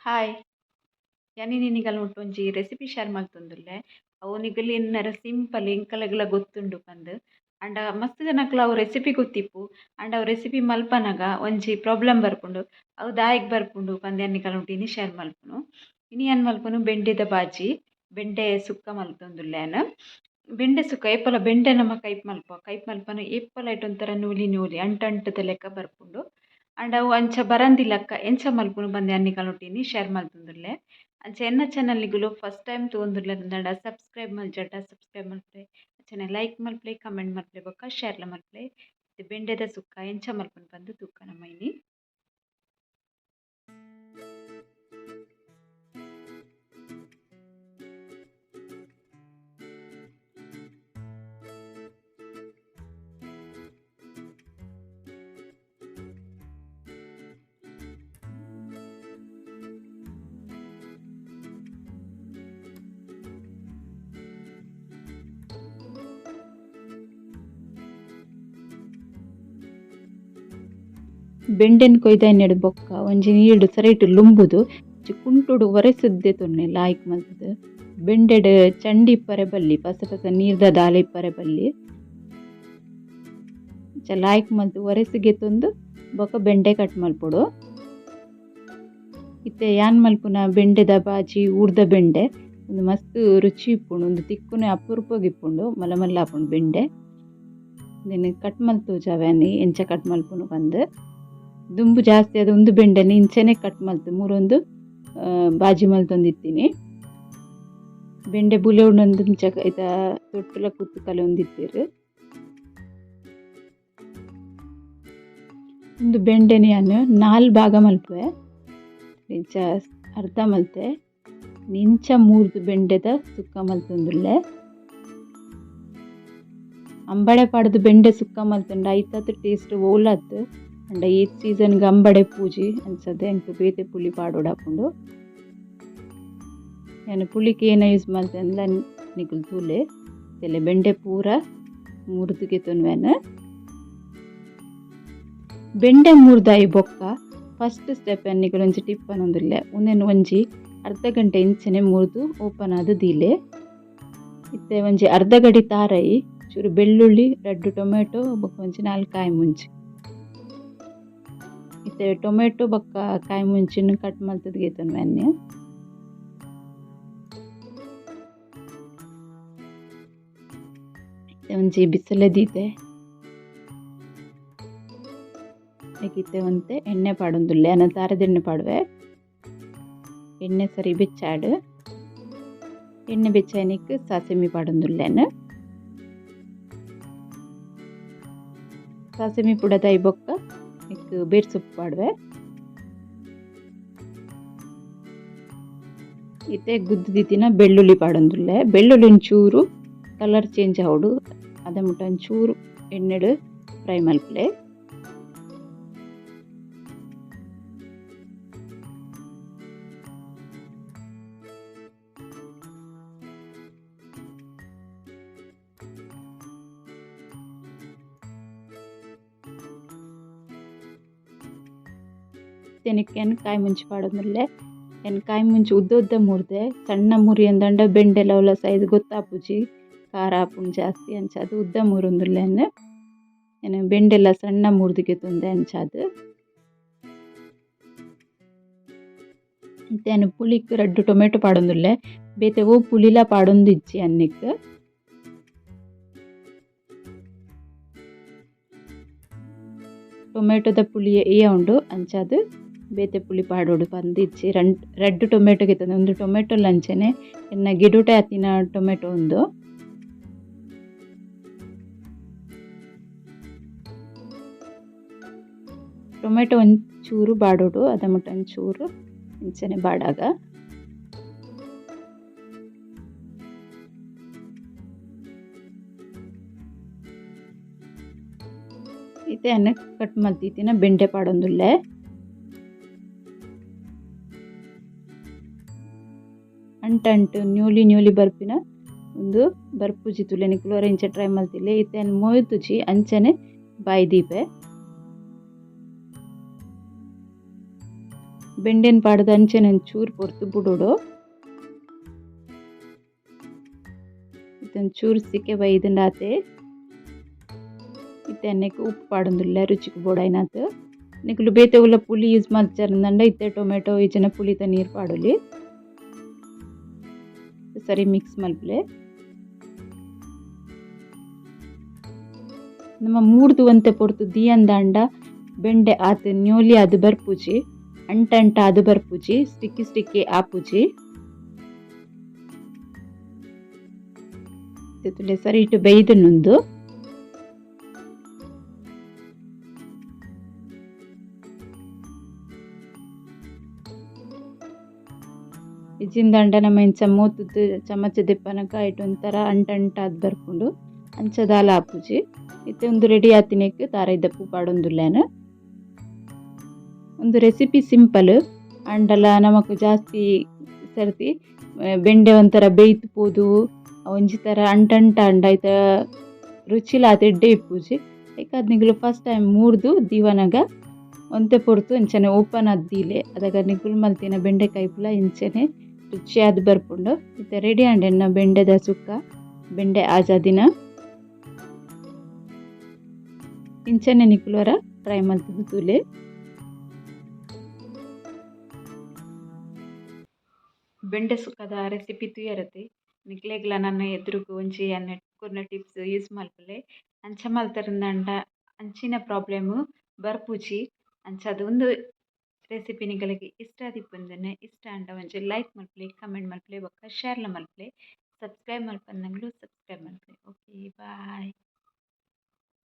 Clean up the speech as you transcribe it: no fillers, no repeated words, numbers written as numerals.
Hi ಯಾನಿ ನಿನಿಗಲ್ ಒಂಜಿ recipe share ಮಲ್ತೊಂದುಲ್ಲೆ ಅವು ನಿಗಲ್ ಎನ್ನರ simple ಎಂಕಲೆಗ್ಲ ಗೊತ್ತುಂಡು ಪಂದ್ ಅಂಡ ಮಸ್ತ್ ಜನಕ್ಲ ಅವು ರೆಸಿಪಿ ಗೊತ್ತಿಪ್ಪು ಅಂಡ ಅವು ರೆಸಿಪಿ ಮಲ್ಪನಗ ಒಂಜಿ ಪ್ರಾಬ್ಲಮ್ ಬರ್ಪುಂಡು ಅವು ದಾಯೆಗ್ ಬರ್ಪುಂಡು ಪಂದ್ ಯಾನಿಕಲ್ ಇನಿ ಶೇರ್ ಮಲ್ಪುನು ಇನಿ ಯಾನ್ ಮಲ್ಪುನು ಬೆಂಡೆದ ಬಾಜಿ ಬೆಂಡೆ ಸುಕ್ಕ ಮಲ್ತೊಂದುಲ್ಲೆನ್ ಬೆಂಡೆ ಸುಕ್ಕ ಏಪಲ ಬೆಂಡೆ ನಮ ಕೈಪ್ ಮಲ್ಪನ ಏಪಲ ಐಟ್ ಒಂಥರ ನೂಲಿ ನೂಲಿ ಅಂಟಂಟದ ಲೆಕ್ಕ ಬರ್ಪುಂಡು ಅಂಡ್ ಅವು ಅಂಚ ಬರಂದಿಲಕ್ಕ ಎಂಚ ಮಲ್ಪುನು ಬಂದು ಅನ್ನಿಕಲೊಟ್ಟಿನಿ ಶೇರ್ ಮಲ್ತೊಂದುಲ್ಲೆ ಅಂಚ ಎನ್ನ ಚಾನಲ್ ನಿಗುಲು ಫಸ್ಟ್ ಟೈಮ್ ತೂವೊಂದುಲ್ಲೆ ಅಂದಡ ಸಬ್ಸ್ಕ್ರೈಬ್ ಮಲ್ಜಡ ಸಬ್ಸ್ಕ್ರೈಬ್ ಮಲ್ಪೆ ಅಂಚನೆ ಲೈಕ್ ಮಲ್ಪೆ ಕಮೆಂಟ್ ಮಲ್ಪೆ ಬೊಕ್ಕ ಶೇರ್ಲ ಮಲ್ಪೆ ಇದು ಬೆಂಡೆದ ಸುಕ್ಕ ಎಂಚ ಮಲ್ಪುನು ಬಂದು ತೂಕ ನಮೈನಿ ಬೆಂಡೆನ್ ಕೊಯ್ದಾಯ್ನೆಡು ಬೊಕ್ಕ ಒಂಜಿ ನೀರ್ಡ್ ಸರೈಟ್ ಲುಂಬುದು ಕುಂಟುಡು ಒರೆಸುದ್ದೆ ತೊನ್ನೆ ಲಾಯ್ಕ್ ಮಲ್ತುದು ಬೆಂಡೆಡ್ ಚಂಡಿ ಇಪ್ಪರೆ ಬಲ್ಲಿ ಪಸ ಪಸ ನೀರ್ದ ದಾಲೆ ಇಪ್ಪರೆ ಬಲ್ಲಿ ಲಾಯ್ಕ್ ಮಲ್ತು ಒರೆಸಿಗೆ ತೊಂದು ಬೊಕ್ಕ ಬೆಂಡೆ ಕಟ್ ಮಲ್ಪೊಡು ಇತ್ತೆ ಯಾನ್ ಮಲ್ಪುನ ಬೆಂಡೆದ ಬಾಜಿ ಊರ್ದ ಬೆಂಡೆ ಒಂದು ಮಸ್ತ್ ರುಚಿ ಇಪ್ಪುಂಡು ಒಂದು ತಿಕ್ಕುನೆ ಅಪುರ್ಪಗಿಪ್ಪುಂಡು ಮಲ್ಲ ಮಲ್ಲ ಆಪುಂಡು ಬೆಂಡೆ ನೆನೆ ಕಟ್ ಮಲ್ತು ಜವ್ಯಾನಿ ಎಂಚ ಕಟ್ ಮಲ್ಪುನು ಬಂದು ದುಂಬು ಜಾಸ್ತಿ ಆದ ಒಂದು ಬೆಂಡೆನಿ ಇಂಚನೆ ಕಟ್ ಮಲ್ತು ಮೂರೊಂದು ಬಾಜಿ ಮಲ್ತೊಂದಿತ್ತೀನಿ ಬೆಂಡೆ ಬುಲೆ ಉಂಡೊಂದು ಇಂಚ ಐತ ತೊಟ್ಟುಲ ಕುತ್ತು ಕಲೆ ಒಂದಿತ್ತೀರು ಒಂದು ಬೆಂಡೆನಿ ನಾನು 4 ಭಾಗ ಮಲ್ಪುವೆ ಇಂಚ ಅರ್ಧ ಮಲ್ತೆ ಇಂಚ 3 ಬೆಂಡೆದ ಸುಕ್ಕ ಮಲ್ತೊಂದುಲ್ಲೆ ಅಂಬಡೆ ಪಾಡ್ದು ಬೆಂಡೆ ಸುಕ್ಕ ಮಲ್ತೊಂಡು ಐತತ್ತು ಟೇಸ್ಟ್ ಓಲತ್ತು ಅಂಡ ಈ ಸೀಸನ್ಗೆ ಅಂಬಡೆ ಪೂಜಿ ಅನ್ಸದೆ ಎಂಕ್ ಬೇತೆ ಪುಳಿ ಪಾಡೋಡಾಪುಂಡು ನಾನು ಪುಳಿಗೆ ಏನ ಯೂಸ್ ಮಾಡ್ತೆ ಅಂದ್ಲ ನಿಗುಲ್ ತೂಲೆ ತೆಲೆ ಬೆಂಡೆ ಪೂರ ಮುರಿದುಗೆ ತೊನ್ವೆನ ಬೆಂಡೆ ಮುರ್ದಾಯಿ ಬೊಕ್ಕ ಫಸ್ಟ್ ಸ್ಟೆಪ್ ನಿಗುಲ್ ಒಂಜಿ ಟಿಪ್ ಅನ್ನೊಂದುಲ್ಲೆ ಒಂದೇನು ಒಂಜಿ ಅರ್ಧ ಗಂಟೆ ಇಂಚನೆ ಮುರಿದು ಓಪನ್ ಆದ ದೀಲೆ ಇತ್ತೆ ಒಂಜಿ ಅರ್ಧ ಗಡಿ ತಾರಾಯಿ ಚೂರು ಬೆಳ್ಳುಳ್ಳಿ 2 ಟೊಮೆಟೊ ಬೊಕ್ಕ ಒಂಜಿ 4 ಕಾಯಿ ಮುಂಚಿ ಇತ್ತೆ ಟೊಮೆಟೊ ಬೊಕ್ಕ ಕಾಯಿ ಮುಂಚಿನ ಕಟ್ ಮಲ್ತದ್ಗೆ ತೊನ್ವೆನ್ನೆ ಒಂಜಿ ಬಿಸಿಲೆ ದೀತೆ ಏಕಿತ್ತೆ ಒಂತೆ ಎಣ್ಣೆ ಪಾಡೊಂದುಲ್ಲೆ ಅನ್ನ ತಾರದ ಎಣ್ಣೆ ಪಾಡುವೆ ಎಣ್ಣೆ ಸರಿ ಬೆಚ್ಚಾಡು ಎಣ್ಣೆ ಬೆಚ್ಚಾಯನಿಕ್ ಸಾಸಿಮಿ ಪಾಡೊಂದುಲ್ಲೆನ್ ಸಾಸಿಮಿ ಪುಡದಾಯಿ ಬೊಕ್ಕ ಇಕ್ ಬೇರ್ ಸೊಪ್ಪು ಪಾಡುವೆ ಇತ್ತೆ ಗುದ್ದು ದಿತ್ತಿನ ಬೆಳ್ಳುಳ್ಳಿ ಪಾಡೊಂದುಲ್ಲೆ ಬೆಳ್ಳುಳ್ಳಿ ಒಂಚೂರು ಕಲರ್ ಚೇಂಜ್ ಆವಡು ಅದ ಮುಟ್ಟ ಒಂಚೂರು ಎಣ್ಣೆಡು ಫ್ರೈ ಮಲ್ಪಲೆ ತೆನಕ್ಕೇನು ಕಾಯಿ ಮುಂಚಿ ಪಾಡೊಂದುಲ್ಲೆ ಏನು ಕಾಯಿ ಮುಂಚಿ ಉದ್ದ ಉದ್ದ ಮುರಿದೆ ಸಣ್ಣ ಮುರಿ ಅಂದಂಡ ಬೆಂಡೆ ಲವಲ ಸೈಜ್ ಗೊತ್ತಾಪುಜಿ ಖಾರ ಆಪುಂಡು ಜಾಸ್ತಿ ಅಂಚಾದು ಉದ್ದ ಮುರೊಂದುಲ್ಲೆನ್ ಏನು ಬೆಂಡೆಲ್ಲ ಸಣ್ಣ ಮುರಿದಿಗೆ ತುಂದೆ ಅಂಚಾದು ಇತ್ತೇನು ಪುಳಿಕ್ 2 ಟೊಮೆಟೊ ಪಾಡೊಂದುಲ್ಲೆ ಬೇತೆ ಓ ಪುಳಿಲ ಪಾಡೊಂದು ಇಜ್ಜಿ ಅನ್ನಿಕ್ ಟೊಮೆಟೊದ ಪುಳಿ ಉಂಡು ಅಂಚಾದು ಬೇತೆ ಪುಳಿ ಪಾಡೋಡು ಪಂದಿಚ್ಚಿ 2 ಟೊಮೆಟೊ ಗೆತ್ತಂದು ಒಂದು ಟೊಮೆಟೊ ಲಂಚನೆ ಎನ್ನ ಗಿಡುಟೆ ಹತ್ತಿನ ಟೊಮೆಟೊ ಒಂದು ಟೊಮೆಟೊ ಒಂಚೂರು ಬಾಡೋಡು ಅದ ಮುಟ್ಟ ಒಂಚೂರು ಇಂಚನೆ ಬಾಡಾಗ ಇತ್ತೆ ಅನ್ನ ಕಟ್ ಮಲ್ತಿತ್ತಿನ ಬೆಂಡೆ ಪಾಡೊಂದುಲ್ಲೆ ಅಂಟಂಟು ನ್ಯೂಲಿ ಬರ್ಪಿನ ಒಂದು ಬರ್ಪುಜಿ ತುಲೆ ನಿಕ್ಲೋರ ಇಂಚ ಟ್ರೈ ಮಲ್ತಿಲ್ಲೆ ಇತ್ತೆ ಮೊಯ್ತುಜಿ ಅಂಚನೆ ಬಾಯಿ ದೀಪೆ ಬೆಂಡೆನ್ ಪಾಡ್ದು ಅಂಚೆನೆ ಒಂಚೂರು ಪೊರ್ತು ಬುಡೋಡು. ಇದೊಂಚೂರು ಸಿಕ್ಕೆ ಬೈದಂಡಾತೆ ಇತ್ತೆ ಅನ್ನಕ್ಕೆ ಉಪ್ಪು ಪಾಡೊಂದುಲ್ಲೆ ರುಚಿಗೆ ಬೋಡಾಯ್ನಾತ್. ನಿಕುಲು ಬೇತೆ ಉಲ್ಲ ಪುಳಿ ಯೂಸ್ ಮಲ್ಚಾರಂದಂಡ ಇತ್ತೆ ಟೊಮೆಟೊ ಈಜಿನ ಪುಳಿತ ನೀರು ಪಾಡೊಲಿ ಸರಿ ಮಿಕ್ಸ್ ಮಲ್ಪಲೆ. ನಮ್ಮ ಮೂಡ್ದು ಒಂತೆ ಪೊರ್ತು ದಿಯಂದಾಂಡ ಬೆಂಡೆ ಆತ್ ನ್ಯೂಲಿ ಅದು ಬರ್ಪುಜಿ ಅಂಟ ಅದು ಬರ್ಪುಜಿ ಸ್ಟಿಕ್ಕಿ ಆಪುಜಿ ಸರಿ ಇಟ್ಟು ಬೇಯ್ದನುಂದು. ಇಜಿಂದಂಡ ನಮ್ಮ ಇಂಚ ಮೂತುದು ಚಮಚ ದೆಪ್ಪನಕ ಐಟ್ ಒಂಥರ ಅಂಟ ಅದು ಬರ್ಪುಂಡು ಅಂಚ ದಾಲ ಆಪುಜಿ. ಇತ್ತೆ ಒಂದು ರೆಡಿ ಆತಿನೆಕ್ ತಾರ ಇದ್ದಪ್ಪು ಪಾಡೊಂದುಲ್ಲೇನ. ಒಂದು ರೆಸಿಪಿ ಸಿಂಪಲ್ ಅಂಡಲ ನಮಕ್ ಜಾಸ್ತಿ ಸರ್ತಿ ಬೆಂಡೆ ಒಂಥರ ಬೇಯ್ತು ಪೋದು ಒಂಜಿ ಥರ ಅಂಟ ಅಂಡ ಐತ ರುಚಿಲಾತ ಎಡ್ಡೆ ಇಪ್ಪುಜಿ. ಯಾಕಂದ್ ನಿಗುಲು ಫಸ್ಟ್ ಟೈಮ್ ಮೂಡ್ದು ದಿವನಗ ಒಂತೆ ಪೊರ್ತು ಇಂಚನೆ ಓಪನ್ ಆದ್ದೀಲೆ ಅದಾಗ ನಿಗುಲು ಮಲ್ತಿನ ಬೆಂಡೆಕಾಯಿ ಪುಲ ಇಂಚನೆ ರುಚಿಯಾದ್ ಬರ್ಪುಂಡು. ಇತ್ತೆ ರೆಡಿ ಆಂಡೆನ್ನ ಬೆಂಡೆದ ಸುಕ್ಕ ಬೆಂಡೆ ಆಜಾದಿನ ಇಂಚನೆ ನಿಕುಲರ ಟ್ರೈ ಮಲ್ತದು ತೂಲೆ. ಬೆಂಡೆ ಸುಕ್ಕದ ರೆಸಿಪಿ ತೂಯರತೆ ನಿಕ್ಲೆಗ್ಲ ನನ್ನ ಎದುರುಗು ಒಂಜಿ ಅನ್ನ ಕೊರ್ನ ಟಿಪ್ಸ್ ಯೂಸ್ ಮಲ್ಪಲೆ ಅಂಚ ಮಲ್ತರಿಂದಂಡ ಅಂಚಿನ ಪ್ರಾಬ್ಲಮ್ ಬರ್ಪುಜಿ. ಅಂಚ ಒಂದು ರೆಸಿಪಿ ನಿಗಳಿಗೆ ಇಷ್ಟ ಆದಿಪ್ಪುಂದೆನೆ ಇಷ್ಟ ಅಂಡ ಒಂಜಿ ಲೈಕ್ ಮಲ್ಪಲೆ ಕಮೆಂಟ್ ಮಲ್ಪಲೆ ಬೊಕ್ಕ ಶೇರ್ಲ ಮಲ್ಪಲೆ ಸಬ್ಸ್ಕ್ರೈಬ್ ಮಲ್ಪಂದಂಗ್ಲು ಸಬ್ಸ್ಕ್ರೈಬ್ ಮಲ್ಪಲೆ. ಓಕೆ ಬಾಯ್.